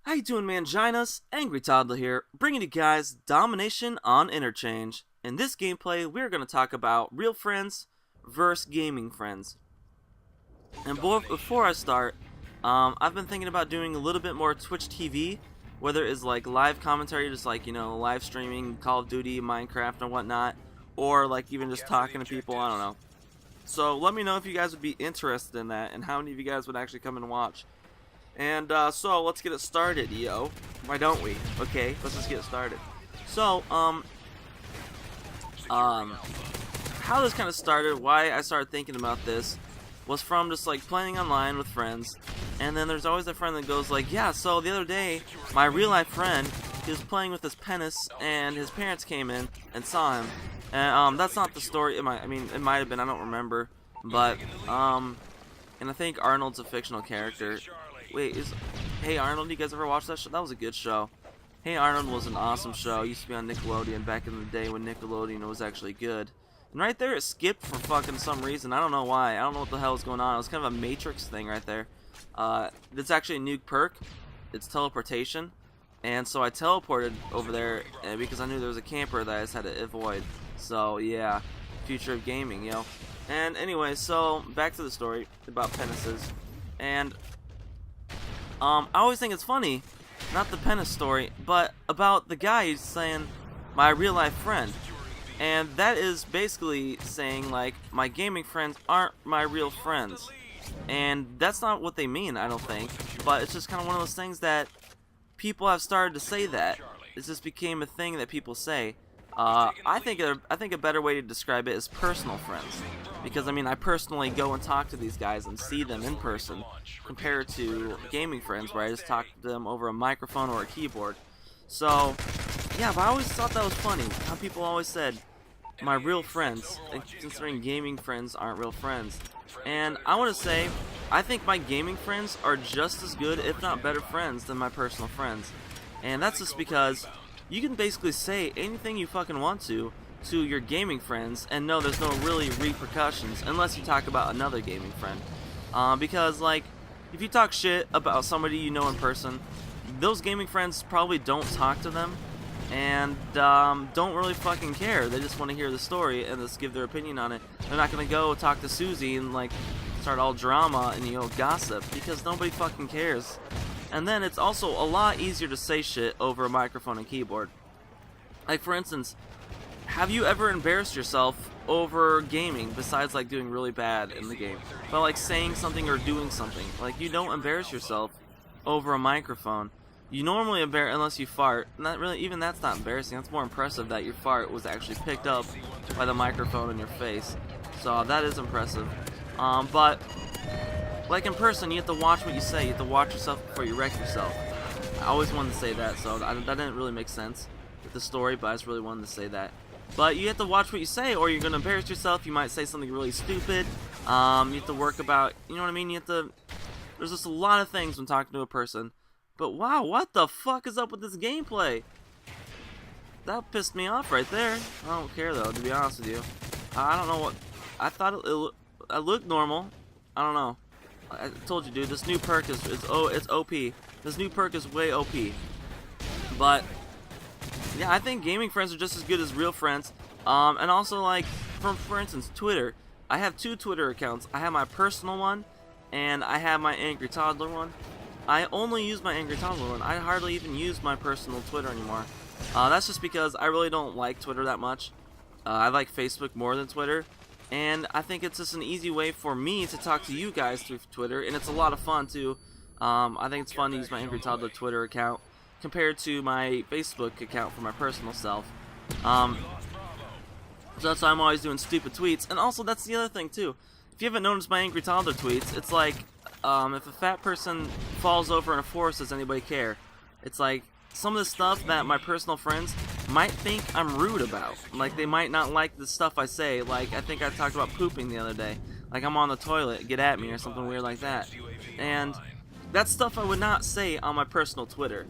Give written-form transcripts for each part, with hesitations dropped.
How you doing, Manginas? AnAngryToddler here, bringing you guys Domination on Interchange. In this gameplay, we're going to talk about real friends versus gaming friends. And before I start, I've been thinking about doing a little bit more Twitch TV, whether it's like live commentary, just like, live streaming Call of Duty, Minecraft, and whatnot, or like even just talking to people, I don't know. So let me know if you guys would be interested in that, and how many of you guys would actually come and watch. And so let's get it started, yo. Why don't we? Okay, let's just get it started. So, how this kind of started, why I started thinking about this, was from just like playing online with friends. And then there's always that friend that goes like, yeah, so the other day, my real life friend, he was playing with his penis, and his parents came in and saw him. And that's not the story. It might have been. I don't remember. But and I think Arnold's a fictional character. Wait, Hey Arnold, you guys ever watch that show? That was a good show. Hey Arnold was an awesome show. It used to be on Nickelodeon back in the day when Nickelodeon was actually good. And right there it skipped for fucking some reason. I don't know why. I don't know what the hell is going on. It was kind of a Matrix thing right there. It's actually a new perk. It's teleportation. And so I teleported over there because I knew there was a camper that I just had to avoid. So yeah, future of gaming, yo. And anyway, so back to the story about penises. And I always think it's funny, not the penis story, but about the guy who's saying, my real life friend. And that is basically saying, like, my gaming friends aren't my real friends. And that's not what they mean, I don't think. But it's just kind of one of those things that people have started to say that. It just became a thing that people say. I think a better way to describe it is personal friends. Because, I personally go and talk to these guys and see them in person, compared to gaming friends where I just talk to them over a microphone or a keyboard. So, yeah, but I always thought that was funny, how people always said, my real friends, considering gaming friends aren't real friends. And I want to say, I think my gaming friends are just as good, if not better friends, than my personal friends. And that's just because you can basically say anything you fucking want to your gaming friends, and no, there's no really repercussions unless you talk about another gaming friend. Because, like, if you talk shit about somebody you know in person, those gaming friends probably don't talk to them, and don't really fucking care. They just want to hear the story and just give their opinion on it. They're not gonna go talk to Susie and like start all drama and gossip, because nobody fucking cares. And then it's also a lot easier to say shit over a microphone and keyboard. Like, for instance, have you ever embarrassed yourself over gaming, besides like doing really bad in the game, but like saying something or doing something? Like, you don't embarrass yourself over a microphone. You normally embarrass unless you fart. Not really, even that's not embarrassing. That's more impressive that your fart was actually picked up by the microphone in your face. So that is impressive. But like in person, you have to watch what you say. You have to watch yourself before you wreck yourself. I always wanted to say that, so that didn't really make sense with the story, but I just really wanted to say that. But you have to watch what you say, or you're going to embarrass yourself. You might say something really stupid. You have to work about, you know what I mean? There's just a lot of things when talking to a person. But wow, what the fuck is up with this gameplay? That pissed me off right there. I don't care though, to be honest with you. I don't know what, I thought it looked normal. I don't know. I told you, dude, this new perk it's OP. This new perk is way OP. But yeah, I think gaming friends are just as good as real friends. And also, like, for instance, Twitter. I have two Twitter accounts. I have my personal one, and I have my AnAngryToddler one. I only use my AnAngryToddler one. I hardly even use my personal Twitter anymore. That's just because I really don't like Twitter that much. I like Facebook more than Twitter. And I think it's just an easy way for me to talk to you guys through Twitter, and it's a lot of fun too. I think it's fun to use my AnAngryToddler Twitter account compared to my Facebook account for my personal self. So that's why I'm always doing stupid tweets. And also, that's the other thing too. If you haven't noticed my AnAngryToddler tweets, it's like, if a fat person falls over in a forest, does anybody care? It's like, some of the stuff that my personal friends might think I'm rude about. Like, they might not like the stuff I say. Like, I think I talked about pooping the other day. Like, I'm on the toilet, get at me, or something weird like that. And that's stuff I would not say on my personal Twitter.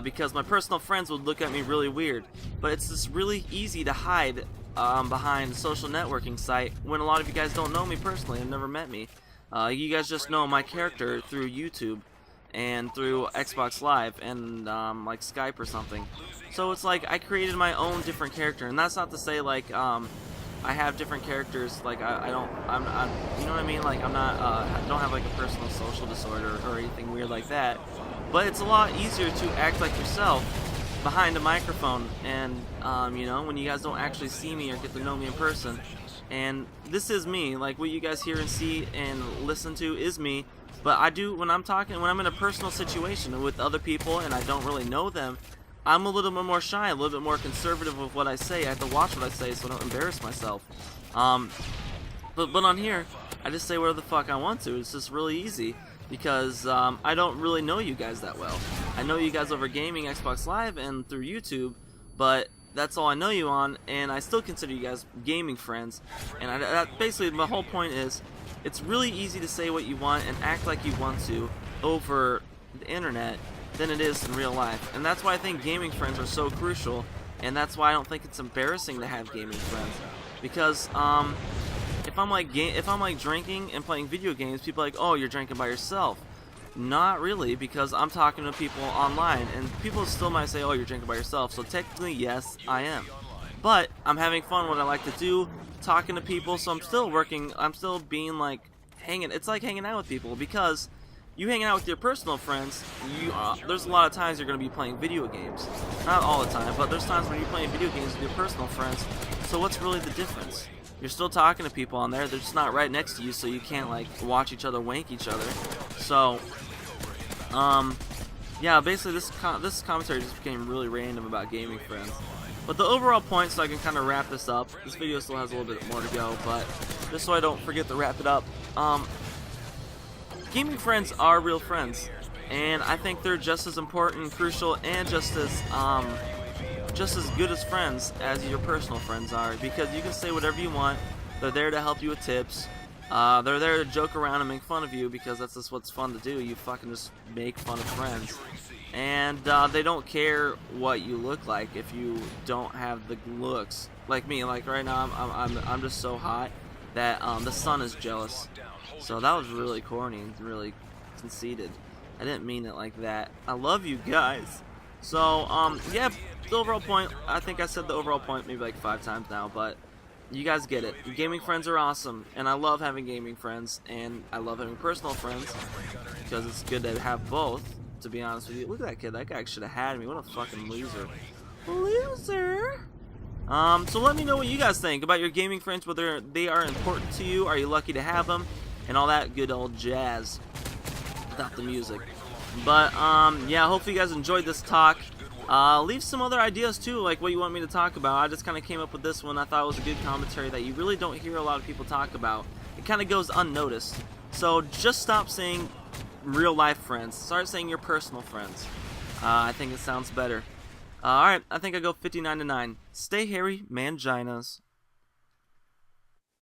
Because my personal friends would look at me really weird. But it's just really easy to hide behind a social networking site when a lot of you guys don't know me personally and never met me. You guys just know my character through YouTube. and through Xbox Live and like Skype or something. So it's like I created my own different character, and that's not to say like I have different characters. Like I'm you know what I mean? Like I'm not I don't have like a personal social disorder or anything weird like that. But it's a lot easier to act like yourself behind a microphone, and you know, when you guys don't actually see me or get to know me in person. And this is me. Like what you guys hear and see and listen to is me. But I do, when I'm talking, when I'm in a personal situation with other people and I don't really know them, I'm a little bit more shy, a little bit more conservative with what I say. I have to watch what I say so I don't embarrass myself. But on here, I just say whatever the fuck I want to. It's just really easy because I don't really know you guys that well. I know you guys over gaming, Xbox Live, and through YouTube, but that's all I know you on, and I still consider you guys gaming friends. And that basically, my whole point is, it's really easy to say what you want and act like you want to over the internet than it is in real life. And that's why I think gaming friends are so crucial, and that's why I don't think it's embarrassing to have gaming friends. Because if I'm like drinking and playing video games, people are like, oh, you're drinking by yourself. Not really, because I'm talking to people online, and people still might say, oh, you're drinking by yourself. So technically, yes, I am. But I'm having fun, what I like to do, talking to people, so I'm still being like, it's like hanging out with people, because you hanging out with your personal friends, there's a lot of times you're going to be playing video games. Not all the time, but there's times when you're playing video games with your personal friends, so what's really the difference? You're still talking to people on there, they're just not right next to you, so you can't like watch each other wank each other. So, yeah, basically this commentary just became really random about gaming friends. But the overall point, so I can kind of wrap this up, this video still has a little bit more to go, but just so I don't forget to wrap it up, gaming friends are real friends, and I think they're just as important, crucial, and just as good as friends as your personal friends are, because you can say whatever you want. They're there to help you with tips. They're there to joke around and make fun of you, because that's just what's fun to do. You fucking just make fun of friends. And they don't care what you look like if you don't have the looks. Like me, like right now I'm just so hot that the sun is jealous. So that was really corny and really conceited. I didn't mean it like that. I love you guys. So yeah, the overall point, I think I said the overall point maybe like 5 times now, but you guys get it. Gaming friends are awesome, and I love having gaming friends, and I love having personal friends, because it's good to have both, to be honest with you. Look at that kid. That guy should have had me. What a fucking loser. Loser! So let me know what you guys think about your gaming friends, whether they are important to you, are you lucky to have them, and all that good old jazz without the music. But, yeah, hopefully you guys enjoyed this talk. Leave some other ideas too, like what you want me to talk about. I just kind of came up with this one. I thought it was a good commentary that you really don't hear a lot of people talk about. It kind of goes unnoticed. So just stop saying real life friends. Start saying your personal friends. I think it sounds better. Alright, I think I go 59-9. Stay hairy, manginas.